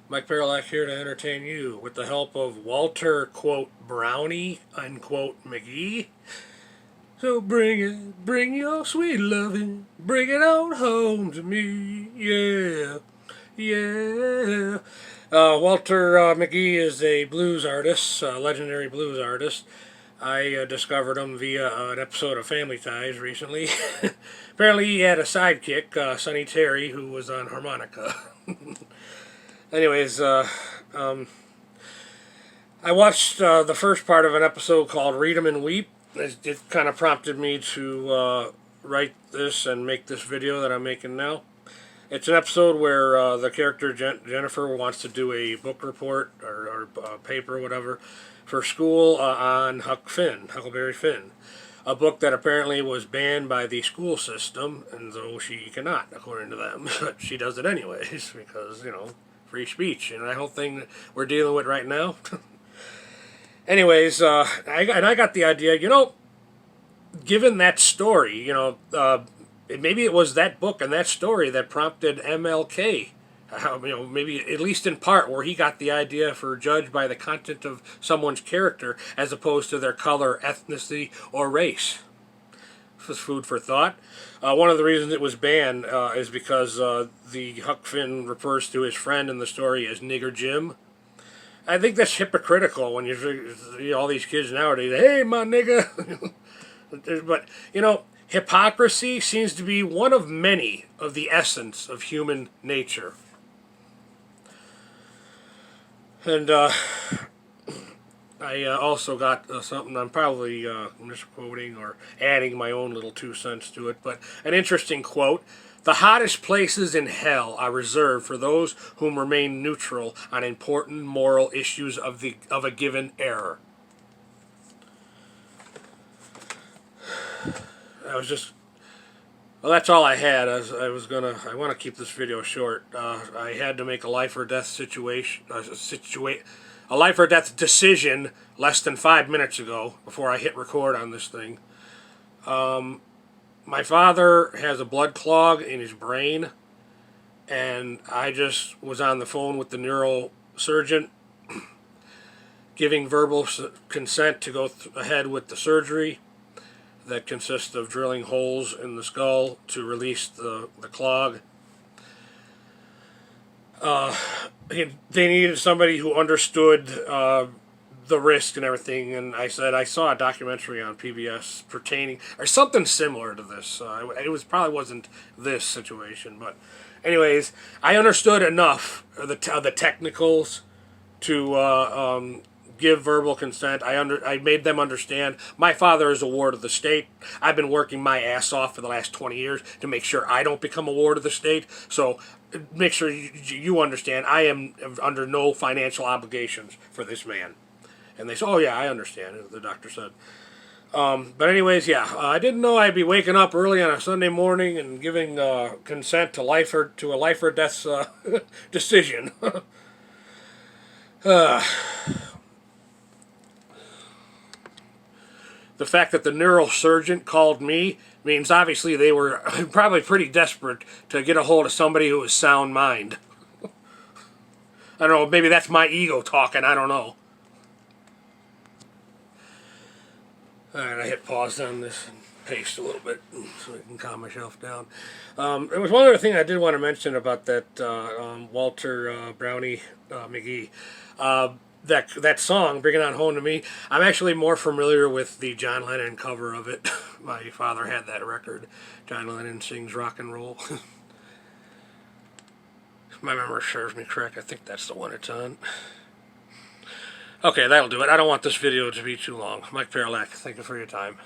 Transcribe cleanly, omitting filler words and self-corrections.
Mike Paralack here to entertain you with the help of Walter, quote, Brownie, unquote, McGhee. So bring your sweet loving, bring it on home to me, yeah, yeah. Walter McGhee is a blues artist, a legendary blues artist. I discovered him via an episode of Family Ties recently. Apparently he had a sidekick, Sonny Terry, who was on harmonica. Anyways, I watched the first part of an episode called Read 'em and Weep. It kind of prompted me to write this and make this video that I'm making now. It's an episode where the character Jennifer wants to do a book report or paper or whatever for school on Huckleberry Finn. A book that apparently was banned by the school system, and though she cannot, according to them, but she does it anyways because, you know, free speech and that whole thing that we're dealing with right now. Anyways, I got the idea, you know, given that story, you know, maybe it was that book and that story that prompted MLK, you know, maybe at least in part, where he got the idea for judged by the content of someone's character as opposed to their color, ethnicity, or race. This was food for thought. One of the reasons it was banned is because the Huck Finn refers to his friend in the story as Nigger Jim. I think that's hypocritical when you know, all these kids nowadays, hey, my nigga. But, you know, hypocrisy seems to be one of many of the essence of human nature. And I also got something I'm probably misquoting or adding my own little 2 cents to it, but an interesting quote. The hottest places in hell are reserved for those whom remain neutral on important moral issues of a given era. Well, that's all I had. I want to keep this video short. I had to make a life or death a life or death decision less than 5 minutes ago before I hit record on this thing. My father has a blood clog in his brain, and I just was on the phone with the neurosurgeon giving verbal consent to go ahead with the surgery that consists of drilling holes in the skull to release the clog. They needed somebody who understood the risk and everything, and I said I saw a documentary on PBS pertaining, or something similar to this. It probably wasn't this situation, but anyways, I understood enough of the technicals to give verbal consent. I made them understand my father is a ward of the state. I've been working my ass off for the last 20 years to make sure I don't become a ward of the state. So make sure you understand I am under no financial obligations for this man. And they said, oh yeah, I understand, the doctor said. But anyways, yeah, I didn't know I'd be waking up early on a Sunday morning and giving consent to a life or death decision. The fact that the neurosurgeon called me means obviously they were probably pretty desperate to get a hold of somebody who was sound mind. I don't know, maybe that's my ego talking, I don't know. Alright, I hit pause on this and paste a little bit so I can calm myself down. There was one other thing I did want to mention about that Walter Brownie McGhee. That song, Bring It On Home to Me, I'm actually more familiar with the John Lennon cover of it. My father had that record. John Lennon sings rock and roll. If my memory serves me correct, I think that's the one it's on. Okay, that'll do it. I don't want this video to be too long. Mike Paralack, thank you for your time.